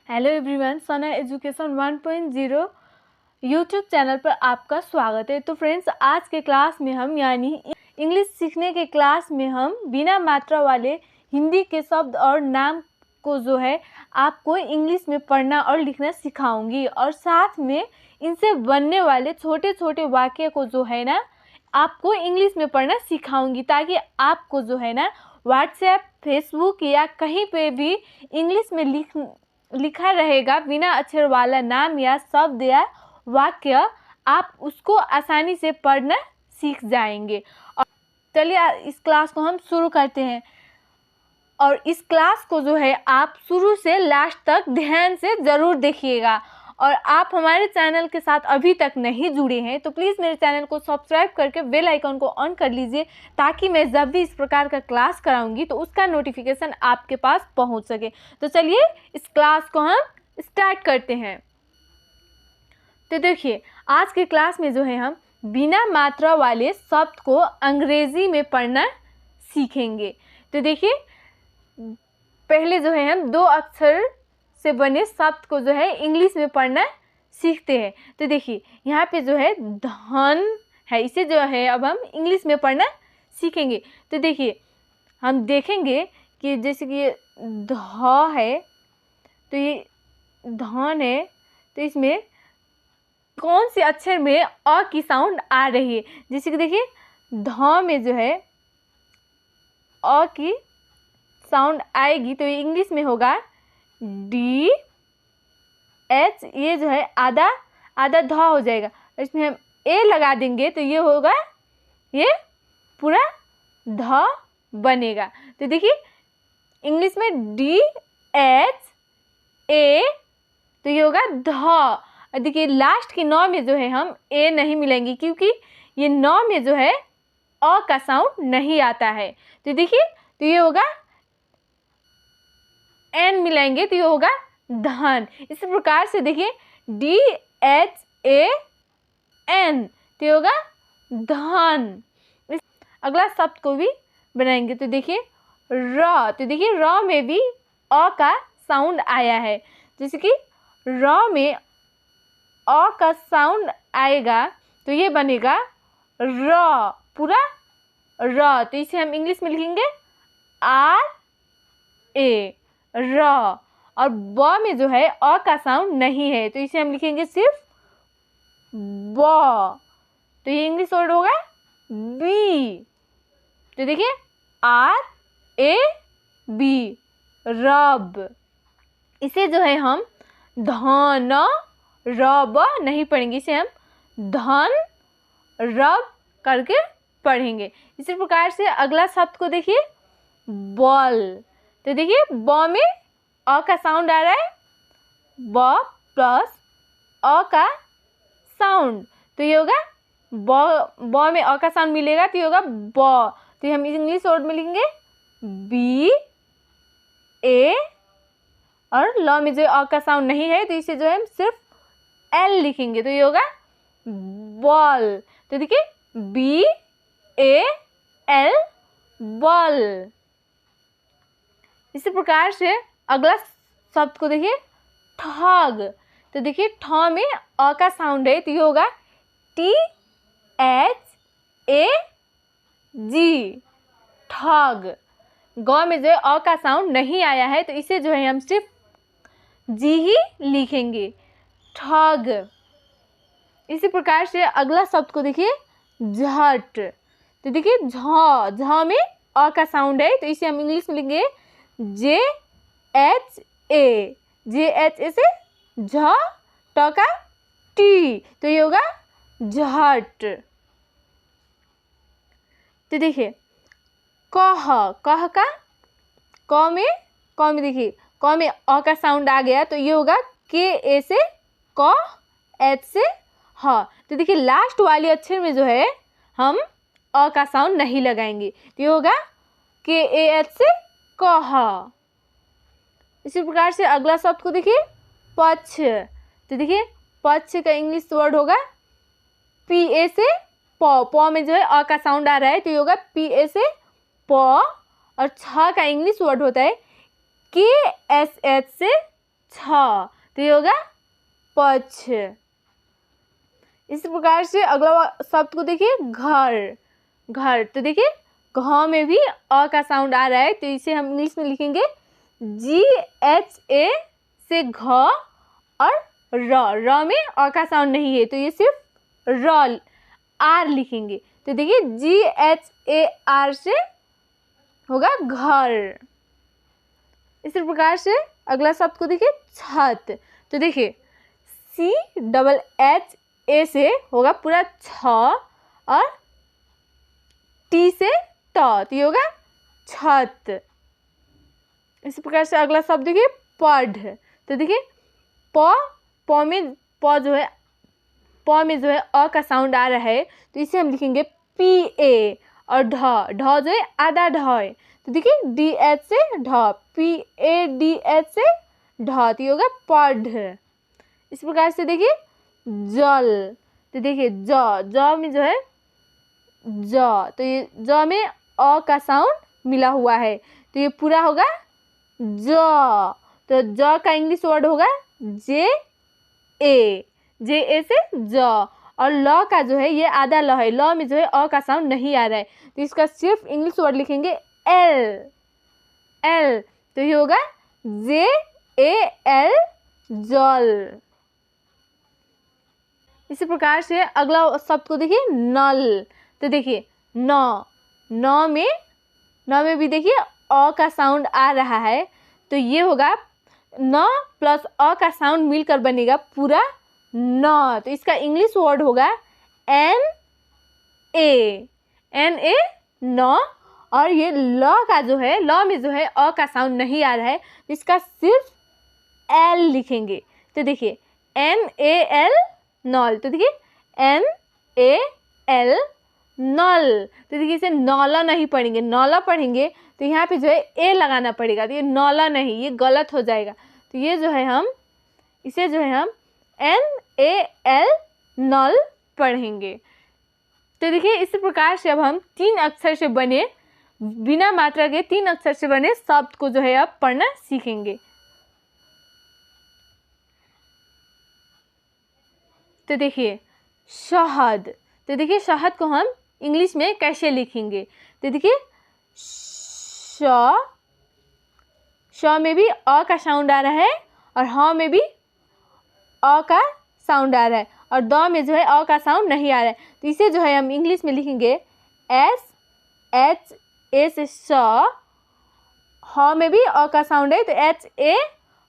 Hello everyone, सना education 1.0 YouTube channel पर आपका स्वागत है। तो फ्रेंड्स, आज के क्लास में हम यानी इंग्लिश सीखने के क्लास में हम बिना मात्रा वाले हिंदी के शब्द और नाम को जो है आपको इंग्लिश में पढ़ना और लिखना सिखाऊंगी, और साथ में इनसे बनने वाले छोटे छोटे वाक्य को जो है ना आपको इंग्लिश में पढ़ना सिखाऊंगी, ताकि आपको जो है ना व्हाट्सएप, फेसबुक या कहीं पे भी इंग्लिश में लिखा रहेगा बिना अक्षर वाला नाम या शब्द या वाक्य, आप उसको आसानी से पढ़ना सीख जाएंगे। और चलिए इस क्लास को हम शुरू करते हैं। और इस क्लास को जो है आप शुरू से लास्ट तक ध्यान से ज़रूर देखिएगा। और आप हमारे चैनल के साथ अभी तक नहीं जुड़े हैं तो प्लीज़ मेरे चैनल को सब्सक्राइब करके बेल आइकन को ऑन कर लीजिए, ताकि मैं जब भी इस प्रकार का क्लास कराऊंगी तो उसका नोटिफिकेशन आपके पास पहुंच सके। तो चलिए इस क्लास को हम स्टार्ट करते हैं। तो देखिए, आज के क्लास में जो है हम बिना मात्रा वाले शब्द को अंग्रेजी में पढ़ना सीखेंगे। तो देखिए, पहले जो है हम 2 अक्षर से बने शब्द को जो है इंग्लिश में पढ़ना सीखते हैं। तो देखिए, यहाँ पे जो है धन है, इसे जो है अब हम इंग्लिश में पढ़ना सीखेंगे। तो देखिए, हम देखेंगे कि जैसे कि ये ध है, तो ये धन है, तो इसमें कौन से अक्षर में अ की साउंड आ रही है। जैसे कि देखिए, ध में जो है अ की साउंड आएगी तो ये इंग्लिश में होगा डी एच, ये जो है आधा आधा ध हो जाएगा। इसमें हम ए लगा देंगे तो ये होगा, ये पूरा ध बनेगा। तो देखिए, इंग्लिश में डी एच ए, तो ये होगा ध। और देखिए, लास्ट की 9 में जो है हम ए नहीं मिलेंगे, क्योंकि ये 9 में जो है अ का साउंड नहीं आता है। तो देखिए, तो ये होगा एन मिलाएंगे तो ये होगा धन। इसी प्रकार से देखिए, डी एच ए एन, तो ये होगा धन। अगला शब्द को भी बनाएंगे। तो देखिए र, तो देखिए र में भी अ का साउंड आया है। जैसे कि र में अ का साउंड आएगा तो ये बनेगा र, पूरा र। तो इसे हम इंग्लिश में लिखेंगे आर ए, र। और ब में जो है अ का साउंड नहीं है तो इसे हम लिखेंगे सिर्फ ब, तो ये इंग्लिश वर्ड होगा बी। तो देखिए, आर ए बी, रब। इसे जो है हम धन रब नहीं पढ़ेंगे, इसे हम धन रब करके पढ़ेंगे। इसी प्रकार से अगला शब्द को देखिए, बॉल। तो देखिए, ब में अ का साउंड आ रहा है, ब प्लस अ का साउंड, तो ये होगा ब में अ का साउंड मिलेगा तो ये होगा ब। तो हम इंग्लिश वर्ड में लिखेंगे बी ए, और ल में जो अ का साउंड नहीं है तो इसे जो है हम सिर्फ एल लिखेंगे, तो ये होगा बॉल। तो देखिए, बी ए एल, बॉल। इसी प्रकार से अगला शब्द को देखिए, ठग। तो देखिए, ठ में अ का साउंड है तो ये होगा टी एच ए जी, ठग। ग में जो है अ का साउंड नहीं आया है तो इसे जो है हम सिर्फ जी ही लिखेंगे, ठग। इसी प्रकार से अगला शब्द को देखिए, झट। तो देखिए, झ में अ का साउंड है तो इसे हम इंग्लिश में लिखेंगे जे H A, J H A से झ, ट का टी, तो ये होगा झट। तो देखिए, कह, कह का क में देखिए, क में अ का साउंड आ गया तो ये होगा के ए से क, एच से ह। तो देखिए, लास्ट वाले अक्षर में जो है हम अ का साउंड नहीं लगाएंगे तो ये होगा के ए एच से कह। इसी प्रकार से अगला शब्द को देखिए, पक्ष। तो देखिए, पक्ष का इंग्लिश वर्ड होगा पी ए से प में जो है अ का साउंड आ रहा है तो ये होगा पी ए से प। और छ का इंग्लिश वर्ड होता है के एस एच से छ, तो ये होगा पछ। इस प्रकार से अगला शब्द को देखिए घर। घर, तो देखिए घ में भी अ का साउंड आ रहा है, तो इसे हम इंग्लिश में लिखेंगे GHA से घ, और र में अ का साउंड नहीं है, तो ये सिर्फ र आर लिखेंगे। तो देखिए GHAR से होगा घर। इसी प्रकार से अगला शब्द को देखिए छत। तो देखिए CHHA से होगा पूरा छ, और टी से त, तो ये होगा छत। इसी प्रकार से अगला शब्द देखिए पढ़। तो देखिए प में जो है अ का साउंड आ रहा है, तो इसे हम लिखेंगे PA, और ढ जो है आधा ढ है, तो देखिए DH से ढ, PADH से ढ, तो ये होगा पढ़। इस प्रकार से देखिए जल। तो देखिए ज में जो है ज, तो ये ज में अ का साउंड मिला हुआ है, तो ये पूरा होगा ज। तो ज का इंग्लिश वर्ड होगा JA से ज, और ल का जो है ये आधा ल है, ल में जो है अ का साउंड नहीं आ रहा है, तो इसका सिर्फ इंग्लिश वर्ड लिखेंगे L, तो ये होगा JAL जल। इसी प्रकार से अगला शब्द को देखिए नल। तो देखिए न में भी देखिए अ का साउंड आ रहा है, तो ये होगा न प्लस अ का साउंड मिलकर बनेगा पूरा न, तो इसका इंग्लिश वर्ड होगा NA न, और ये ल का जो है, ल में जो है अ का साउंड नहीं आ रहा है, तो इसका सिर्फ L लिखेंगे। तो देखिए NAL नल। तो देखिए NAL नल। तो देखिए इसे नौला नहीं पढ़ेंगे, नौला पढ़ेंगे तो यहाँ पे जो है ए लगाना पड़ेगा, तो ये नौला नहीं, ये गलत हो जाएगा। तो ये जो है हम इसे जो है हम NAL नल पढ़ेंगे। तो देखिए इस प्रकार से अब हम 3 अक्षर से बने, बिना मात्रा के 3 अक्षर से बने शब्द को जो है अब पढ़ना सीखेंगे। तो देखिए शहद। तो देखिए शहद को हम इंग्लिश में कैसे लिखेंगे। तो देखिए श में भी अ का साउंड आ रहा है, और ह में भी अ का साउंड आ रहा है, और द में जो है अ का साउंड नहीं आ रहा है, तो इसे जो है हम इंग्लिश में लिखेंगे SHA से श, ह में भी अ का साउंड है तो HA,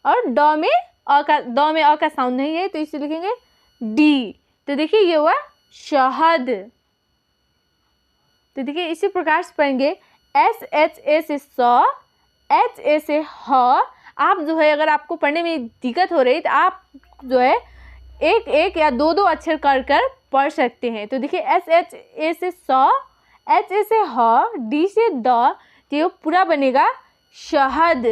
और द में अ का साउंड नहीं है, तो इसे लिखेंगे D। तो देखिए ये हुआ शहद। तो देखिए इसी प्रकार से पढ़ेंगे SHA से स, HA से ह। आप जो है अगर आपको पढ़ने में दिक्कत हो रही तो आप जो है एक या दो अक्षर कर पढ़ सकते हैं। तो देखिए SHA से स, HA से ह, D से द, तो ये पूरा बनेगा शहद।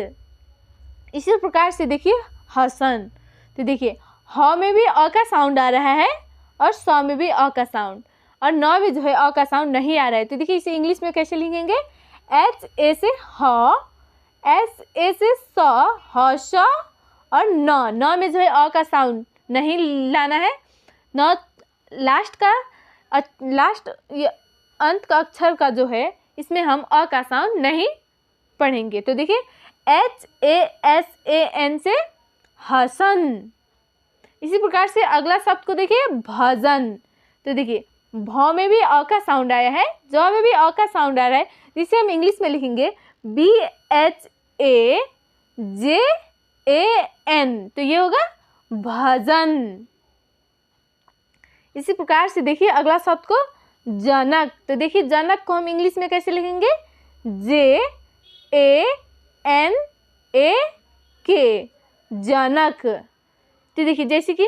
इसी प्रकार से देखिए हसन। तो देखिए ह में भी अ का साउंड आ रहा है, और स में भी अ का साउंड, और न में जो है अ का साउंड नहीं आ रहा है, तो देखिए इसे इंग्लिश में कैसे लिखेंगे HA से ह, SA से स, ह श, और न में जो है अ का साउंड नहीं लाना है, न लास्ट अंत का अक्षर का जो है इसमें हम अ का साउंड नहीं पढ़ेंगे। तो देखिए HASAN से हसन। इसी प्रकार से अगला शब्द को देखिए भजन। तो देखिए भ में भी अ का साउंड आया है, ज में भी अ का साउंड आ रहा है, जिसे हम इंग्लिश में लिखेंगे BHAJAN, तो ये होगा भजन। इसी प्रकार से देखिए अगला शब्द को जनक। तो देखिए जनक को हम इंग्लिश में कैसे लिखेंगे JANAK, जनक। तो देखिए जैसे कि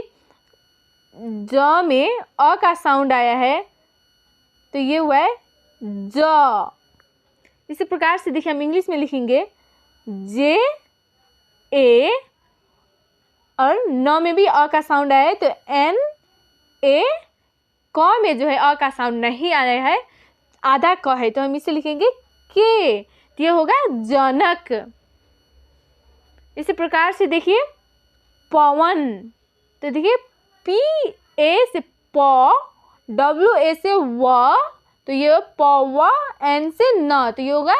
ज में अ का साउंड आया है, तो ये हुआ है ज। इसी प्रकार से देखिए हम इंग्लिश में लिखेंगे JA, और न में भी अ का साउंड आया है तो NA, क में जो है अ का साउंड नहीं आ रहा है, आधा क है, तो हम इसे लिखेंगे के, तो ये होगा जनक। इसी प्रकार से देखिए पवन। तो देखिए पी ए से प, डब्ल्यू ए से व, तो ये पव, एन से न, तो ये होगा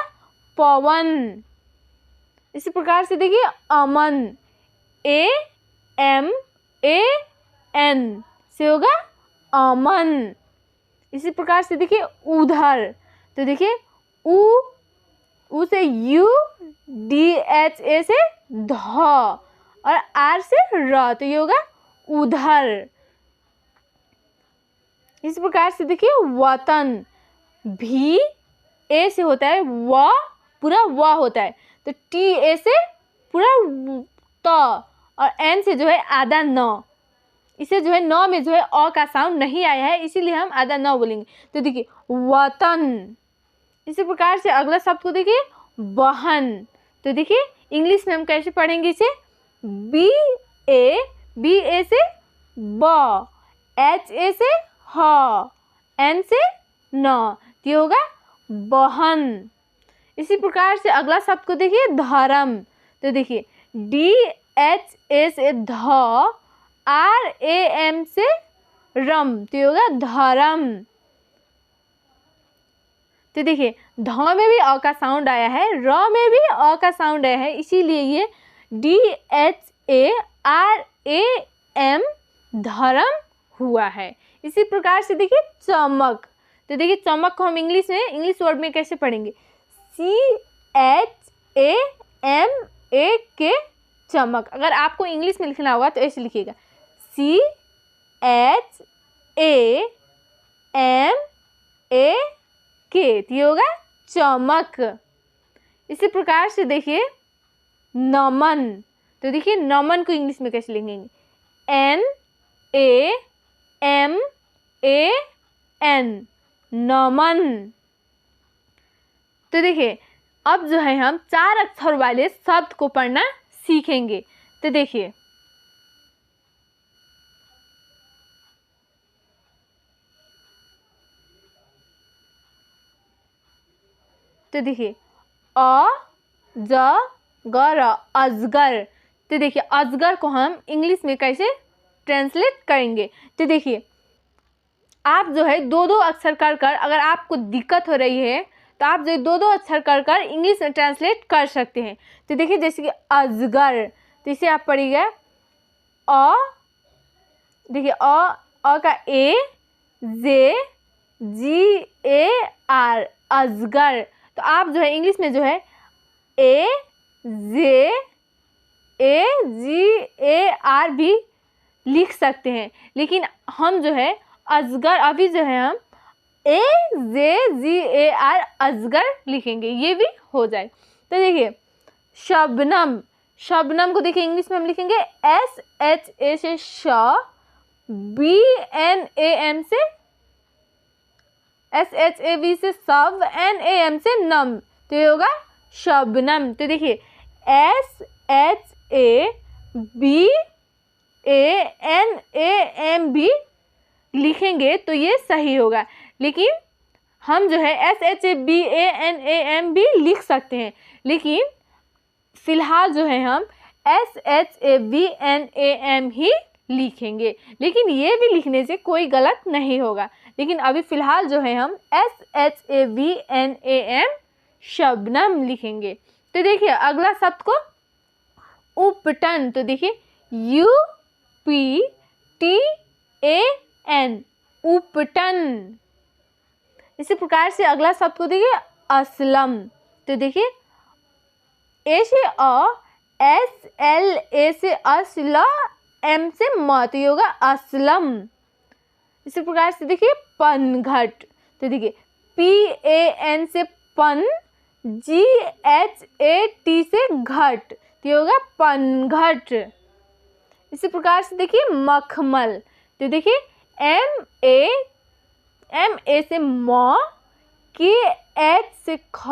पवन। इसी प्रकार से देखिए अमन, ए एम ए एन से होगा अमन। इसी प्रकार से देखिए उधर, तो देखिए उ से यू, डी एच ए से ध और आर से र, तो ये होगा उधर। इस प्रकार से देखिए वतन, भी ए से होता है व, पूरा व होता है, तो टी ए से पूरा त और एन से जो है आधा न, इसे जो है न में जो है अ का साउंड नहीं आया है, इसीलिए हम आधा न बोलेंगे। तो देखिए वतन। इसी प्रकार से अगला शब्द को देखिए बहन। तो देखिए इंग्लिश में हम कैसे पढ़ेंगे इसे, बी ए से ब, एच ए से ह, एन से न, ये होगा बहन। इसी प्रकार से अगला शब्द को देखिए धर्म। तो देखिए डी एच ए से ध, आर ए एम से रम, तो ये होगा धर्म। तो देखिए ध में भी अ का साउंड आया है, र में भी अ का साउंड आया है, इसीलिए ये D H A R A M धर्म हुआ है। इसी प्रकार से देखिए चमक। तो देखिए चमक को हम इंग्लिश वर्ड में कैसे पढ़ेंगे, CHAMAK, चमक। अगर आपको इंग्लिश में लिखना होगा तो ऐसे लिखिएगा CHAMAK, तो ये होगा चमक। इसी प्रकार से देखिए नमन। तो देखिए नमन को इंग्लिश में कैसे लिखेंगे, NAMAN, नमन। तो देखिए अब जो है हम 4 अक्षर वाले शब्द को पढ़ना सीखेंगे। तो देखिए अ ज ग र, अजगर। तो देखिए अजगर को हम इंग्लिश में कैसे ट्रांसलेट करेंगे। तो देखिए आप जो है 2-2 अक्षर कर कर, अगर आपको दिक्कत हो रही है तो आप जो 2-2 अक्षर कर कर इंग्लिश में ट्रांसलेट कर सकते हैं। तो देखिए जैसे कि अजगर, तो इसे आप पढ़िएगा अ, देखिए अ का ए, जे, जी ए आर, अजगर। तो आप जो है इंग्लिश में जो है ए जे ए जी ए आर भी लिख सकते हैं, लेकिन हम जो है अजगर, अभी जो है हम ए जे जी ए आर अजगर लिखेंगे, ये भी हो जाए। तो देखिए शबनम। शबनम को देखिए इंग्लिश में हम लिखेंगे SHA से श, BNAM से SHAB से सब, NAM से नम, तो ये होगा शबनम। तो देखिए SHABANAM भी लिखेंगे तो ये सही होगा, लेकिन हम जो है SHABANAM भी लिख सकते हैं, लेकिन फिलहाल जो है हम SHABNAM ही लिखेंगे। लेकिन ये भी लिखने से कोई गलत नहीं होगा, लेकिन अभी फिलहाल जो है हम SHABNAM शबनम लिखेंगे। तो देखिए अगला शब्द को उपटन। तो देखिए UPTAN, उपटन। इसी प्रकार से अगला शब्द को देखिए असलम। तो देखिए ए से अ, SLA से असला, M से म, तो ये होगा असलम। इसी प्रकार से देखिए पनघट। तो देखिए PAN से पन, GHAT से घट, तो ये होगा पनघट। इसी प्रकार से देखिए मखमल। तो देखिए MA से म, KH से ख,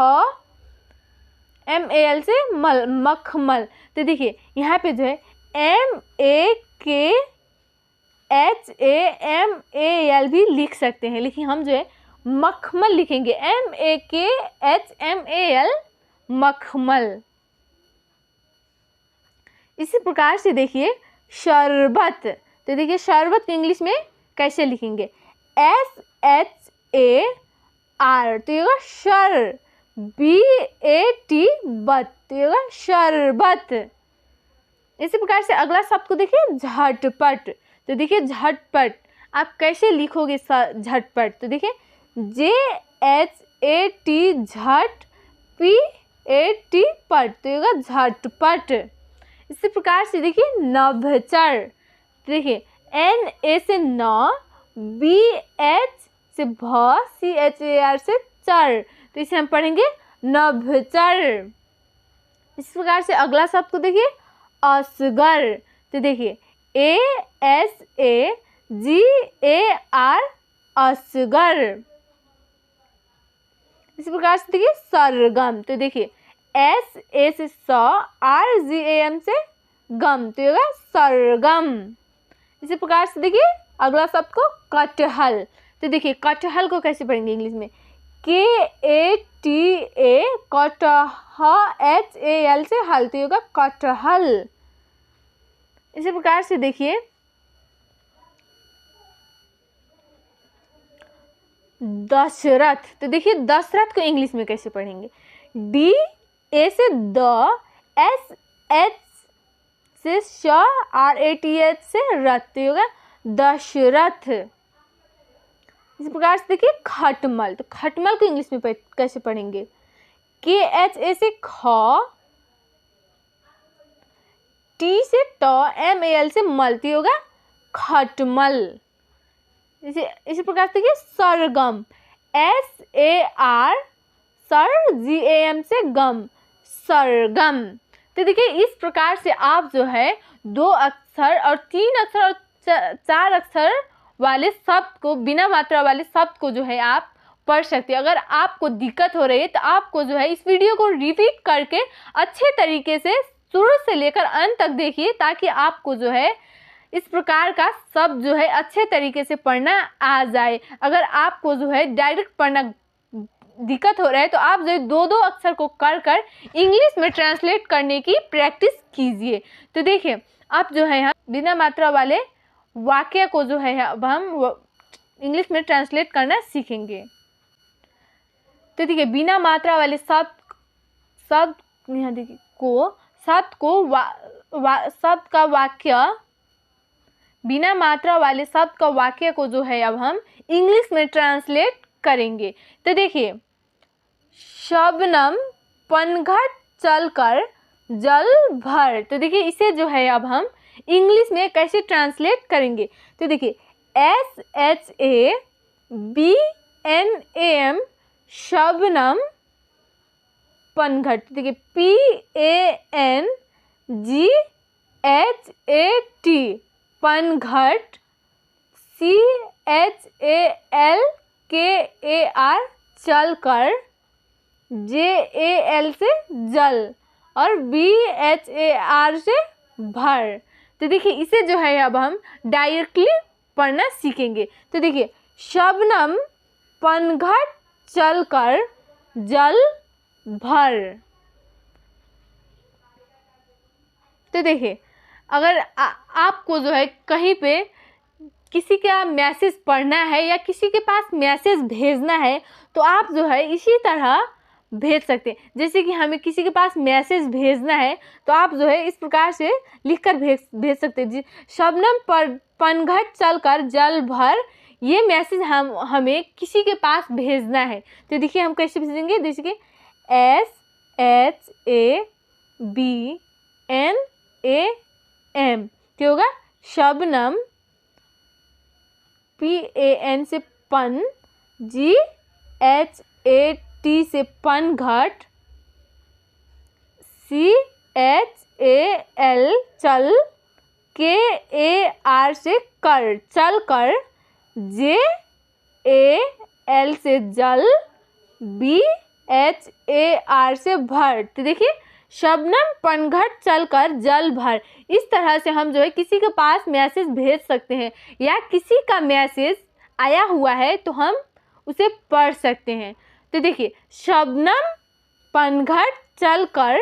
MAL से मल, मखमल। तो देखिए यहाँ पे जो है MAKHAMAL भी लिख सकते हैं, लेकिन हम जो है मखमल लिखेंगे, MAKHMAL, मखमल। इसी प्रकार से देखिए शरबत। तो देखिए शरबत को इंग्लिश में कैसे लिखेंगे, SHAR, तो ये होगा शर, BAT बत, तो ये होगा शरबत। इसी प्रकार से अगला शब्द को देखिए झटपट। तो देखिए झटपट आप कैसे लिखोगे झटपट, तो देखिए JHAT झट, PAT पट, तो ये होगा झटपट। इसी प्रकार से देखिए नभचर। तो देखिए NA से न, BH से भ, CHAR से चर, तो इसे हम पढ़ेंगे नभचर। इस प्रकार से अगला शब्द को देखिए असगर। तो देखिए ASAGAR असगर। इस प्रकार से देखिए सरगम। तो देखिए SA से स, RGAM से गम, तो ये होगा सरगम। इसी प्रकार से देखिए अगला शब्द को कटहल। तो देखिए कटहल को कैसे पढ़ेंगे इंग्लिश में, KATA HAL से हल, तो ये होगा कटहल। इसी प्रकार से देखिए दशरथ। तो देखिए दशरथ को इंग्लिश में कैसे पढ़ेंगे, DA से द, SH से श, RATH से रथ, तो ये होगा दशरथ। इस प्रकार से देखिए खटमल। तो खटमल को इंग्लिश में कैसे पढ़ेंगे, KHA से ख, T से ट, MAL से मल, तो ये होगा खटमल। इसी प्रकार से देखिए सरगम, SAR सर, GAM से गम, सरगम। तो देखिए इस प्रकार से आप जो है 2 अक्षर और 3 अक्षर और 4 अक्षर वाले शब्द को, बिना मात्रा वाले शब्द को जो है आप पढ़ सकते हैं। अगर आपको दिक्कत हो रही है तो आपको जो है इस वीडियो को रिपीट करके अच्छे तरीके से शुरू से लेकर अंत तक देखिए, ताकि आपको जो है इस प्रकार का शब्द जो है अच्छे तरीके से पढ़ना आ जाए। अगर आपको जो है डायरेक्ट पढ़ना दिक्कत हो रहा है तो आप जो है 2-2 अक्षर को कर इंग्लिश में ट्रांसलेट करने की प्रैक्टिस कीजिए। तो देखिए आप जो है यहाँ बिना मात्रा वाले वाक्य को जो है अब हम इंग्लिश में ट्रांसलेट करना सीखेंगे। तो देखिए बिना मात्रा वाले शब्द यहाँ देखिए शब्द का वाक्य, बिना मात्रा वाले शब्द का वाक्य को जो है अब हम इंग्लिश में ट्रांसलेट करेंगे। तो देखिए शबनम पनघट चलकर जल भर। तो देखिए इसे जो है अब हम इंग्लिश में कैसे ट्रांसलेट करेंगे, तो देखिए SHABNAM शबनम पनघट। देखिए PANGHAT पनघट, CHALKAR चलकर, JAL से जल और BHAR से भर। तो देखिए इसे जो है अब हम डायरेक्टली पढ़ना सीखेंगे। तो देखिए शबनम पनघट चलकर जल भर। तो देखिए अगर आपको जो है कहीं पे किसी का मैसेज पढ़ना है या किसी के पास मैसेज भेजना है तो आप जो है इसी तरह भेज सकते हैं। जैसे कि हमें किसी के पास मैसेज भेजना है तो आप जो है इस प्रकार से लिखकर भेज सकते हैं, शबनम पनघट चलकर जल भर। ये मैसेज हमें किसी के पास भेजना है। तो देखिए हम कैसे भेजेंगे, जैसे कि SHABNAM क्या होगा, शबनम, PAN से पन, GHAT से पनघट, CHAL चल, KAR से कर चल कर, JAL से जल, BHAR से भर। तो देखिए शबनम पनघट चलकर जल भर। इस तरह से हम जो है किसी के पास मैसेज भेज सकते हैं या किसी का मैसेज आया हुआ है तो हम उसे पढ़ सकते हैं। तो देखिए शबनम पनघट चलकर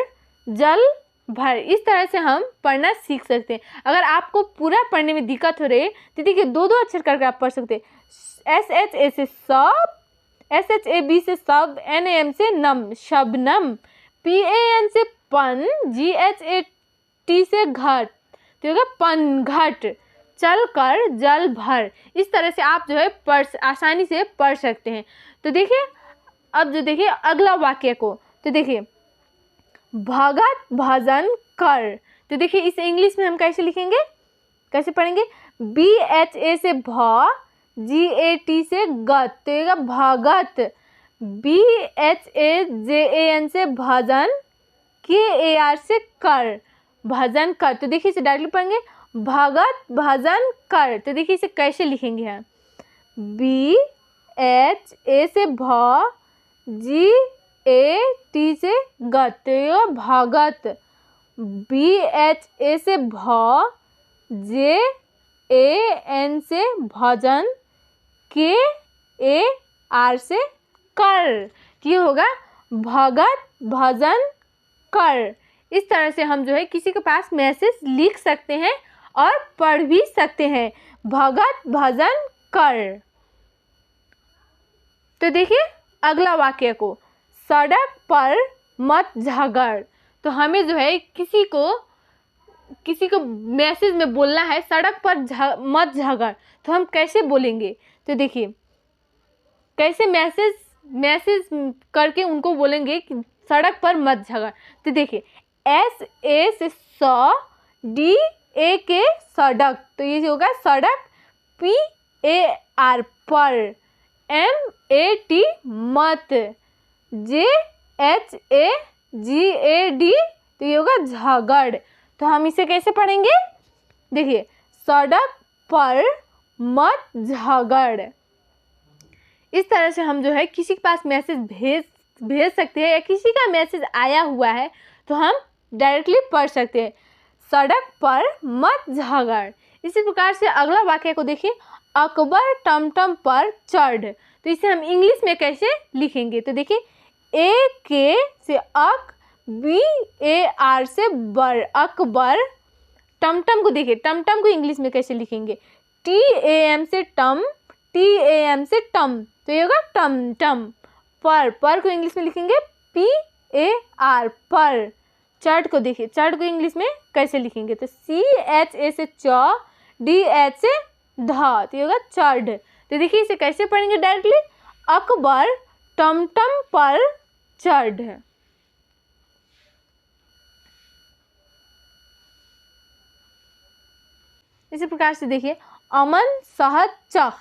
जल भर। इस तरह से हम पढ़ना सीख सकते हैं। अगर आपको पूरा पढ़ने में दिक्कत हो रही है तो देखिए 2-2 अक्षर करके आप पढ़ सकते हैं। SHA से सब, SHAB से सब, NAM से नम शबनम, PAN से पन, GHAT से घट, तो होगा पनघट, चल कर जल भर। इस तरह से आप जो है आसानी से पढ़ सकते हैं। तो देखिए अब जो देखिए अगला वाक्य को, तो देखिए भगत भजन कर। तो देखिए इसे इंग्लिश में हम कैसे लिखेंगे, कैसे पढ़ेंगे? BHA से भ, GAT से गत, तो ये भगत। BHAJAN से भजन, KAR से कर, भजन कर। तो देखिए इसे डायरेक्टली पढ़ेंगे भगत भजन कर। तो देखिए इसे कैसे लिखेंगे हम? BHA से भ, GAT से गत, तो ये भगत। BHA से भ, JAN से भजन, KAR से कर, ये होगा भगत भजन कर। इस तरह से हम जो है किसी के पास मैसेज लिख सकते हैं और पढ़ भी सकते हैं, भगत भजन कर। तो देखिए अगला वाक्य को, सड़क पर मत झगड़। तो हमें जो है किसी को मैसेज में बोलना है सड़क पर मत झगड़, तो हम कैसे बोलेंगे? तो देखिए कैसे मैसेज करके उनको बोलेंगे कि सड़क पर मत झगड़। तो देखिए SA से सौ, DA के सड़क, तो ये होगा सड़क, PAR पर, MAT मत, JHAGAD, तो ये होगा झगड़। तो हम इसे कैसे पढ़ेंगे? देखिए सड़क पर मत झगड़। इस तरह से हम जो है किसी के पास मैसेज भेज सकते हैं, या किसी का मैसेज आया हुआ है तो हम डायरेक्टली पढ़ सकते हैं, सड़क पर मत झगड़। इसी प्रकार से अगला वाक्य को देखिए, अकबर टमटम पर चढ़। तो इसे हम इंग्लिश में कैसे लिखेंगे? तो देखिए AK से अक, BAR से बर, अकबर। टमटम को देखिए, टमटम को इंग्लिश में कैसे लिखेंगे? TAM से टम, TAM से टम, तो ये होगा टमटम। पर को इंग्लिश में लिखेंगे PAR पर। चढ़ को देखिए, चढ़ को इंग्लिश में कैसे लिखेंगे? तो CHA से च, DH से ध, तो ये होगा चढ़। तो देखिए इसे कैसे पढ़ेंगे डायरेक्टली? अकबर टमटम पर चढ़। इसी प्रकार से देखिए अमन शहद चख।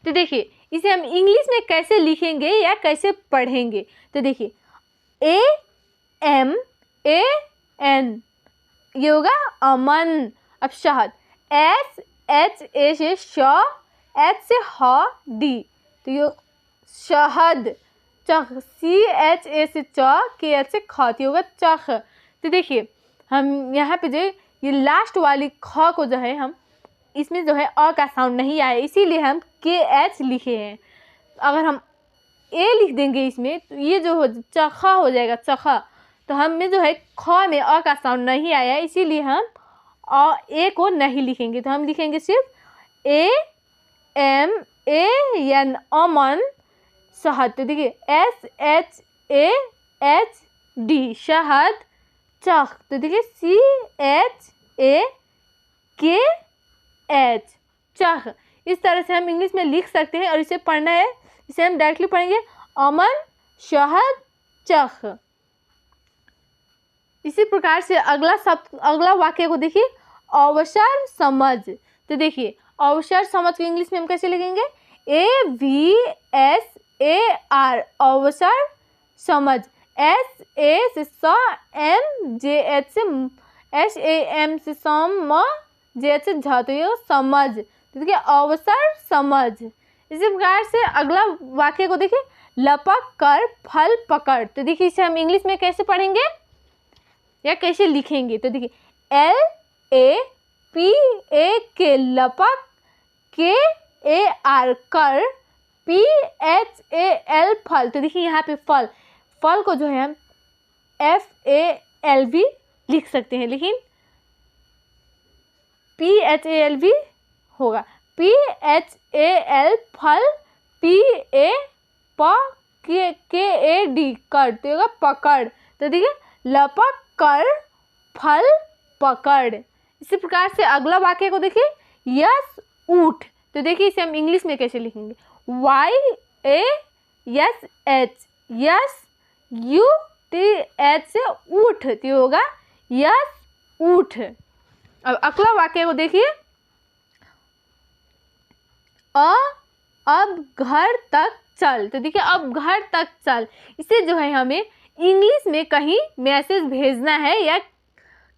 तो देखिए इसे हम इंग्लिश में कैसे लिखेंगे या कैसे पढ़ेंगे? तो देखिए AMAN, ये होगा अमन। अब शहद, SHA से श, H से ह, D, तो ये शहद। चख, CHA से च, KH से ख, तो ये होगा चख। तो देखिए हम यहाँ पे जो ये लास्ट वाली ख को जो है हम इसमें जो है अ का साउंड नहीं आया, इसीलिए हम KH लिखे हैं। अगर हम A लिख देंगे इसमें तो ये जो हो चखा हो जाएगा, चखा। तो हमें जो है ख में अ का साउंड नहीं आया, इसीलिए हम A को नहीं लिखेंगे। तो हम लिखेंगे सिर्फ AMAN, अमन शहद। तो देखिए SHAHD, शहद चख। तो देखिए CHAKH, चख। इस तरह से हम इंग्लिश में लिख सकते हैं और इसे पढ़ना है, इसे हम डायरेक्टली पढ़ेंगे अमन शहद चख। इसी प्रकार से अगला वाक्य को देखिए, अवसर समझ। तो देखिए अवसर समझ को इंग्लिश में हम कैसे लिखेंगे? AVSAR, अवसर समझ। SA से स, M, JH से SAM से सम, JH से झ, तो ये समझ। तो देखिए अवसर समझ। इसी प्रकार से अगला वाक्य को देखिए, लपक कर फल पकड़। तो देखिए इसे हम इंग्लिश में कैसे पढ़ेंगे या कैसे लिखेंगे? तो देखिए LAPAK, लपक, KAR कर, PHAL फल। तो देखिए यहाँ पे फल को जो है हम FAL भी लिख सकते हैं, लेकिन PHAL भी होगा। PHAL फल, PAPKAD कर, तो होगा पकड़। तो देखिए लपक कर फल पकड़। इसी प्रकार से अगला वाक्य को देखिए, यस ऊठ। तो देखिए इसे हम इंग्लिश में कैसे लिखेंगे, YASH, यस UTH से ऊठ, तो होगा यस ऊठ। अब अगला वाक्य को देखिए, अब घर तक चल। तो देखिए अब घर तक चल, इसे जो है हमें इंग्लिश में कहीं मैसेज भेजना है या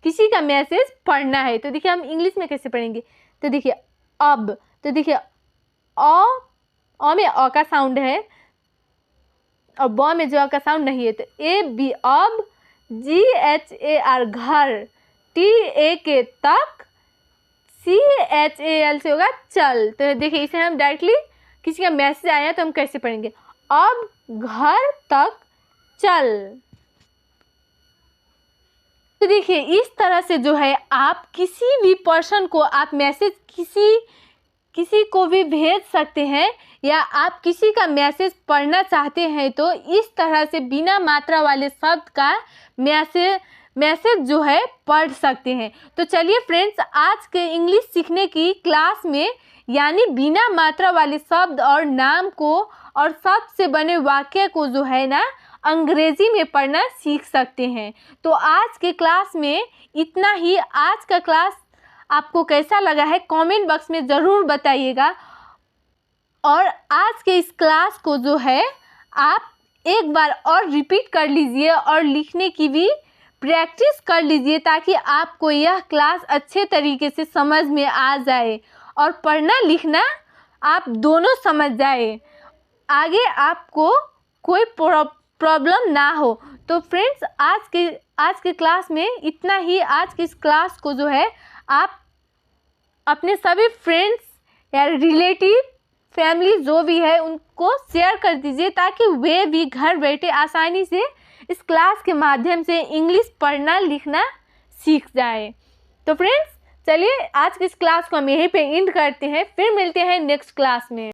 किसी का मैसेज पढ़ना है। तो देखिए हम इंग्लिश में कैसे पढ़ेंगे, तो देखिए अब, तो देखिए अ में अ का साउंड है और ब में जो अ का साउंड नहीं है, तो AB अब, GHAR घर, TAK तक, CHAL से होगा चल। तो देखिए इसे हम डायरेक्टली किसी का मैसेज आया तो हम कैसे पढ़ेंगे, अब घर तक चल। तो देखिए इस तरह से जो है आप किसी भी पर्सन को आप मैसेज किसी को भी भेज सकते हैं, या आप किसी का मैसेज पढ़ना चाहते हैं तो इस तरह से बिना मात्रा वाले शब्द का मैसेज जो है पढ़ सकते हैं। तो चलिए फ्रेंड्स, आज के इंग्लिश सीखने की क्लास में यानी बिना मात्रा वाले शब्द और नाम को और शब्द से बने वाक्य को जो है ना अंग्रेजी में पढ़ना सीख सकते हैं। तो आज के क्लास में इतना ही। आज का क्लास आपको कैसा लगा है कमेंट बॉक्स में ज़रूर बताइएगा, और आज के इस क्लास को जो है आप एक बार और रिपीट कर लीजिए और लिखने की भी प्रैक्टिस कर लीजिए, ताकि आपको यह क्लास अच्छे तरीके से समझ में आ जाए और पढ़ना लिखना आप दोनों समझ जाए, आगे आपको कोई प्रॉब्लम ना हो। तो फ्रेंड्स आज के क्लास में इतना ही। आज की इस क्लास को जो है आप अपने सभी फ्रेंड्स या रिलेटिव फैमिली जो भी है उनको शेयर कर दीजिए, ताकि वे भी घर बैठे आसानी से इस क्लास के माध्यम से इंग्लिश पढ़ना लिखना सीख जाए। तो फ्रेंड्स चलिए आज की इस क्लास को हम यहीं पे एंड करते हैं, फिर मिलते हैं नेक्स्ट क्लास में।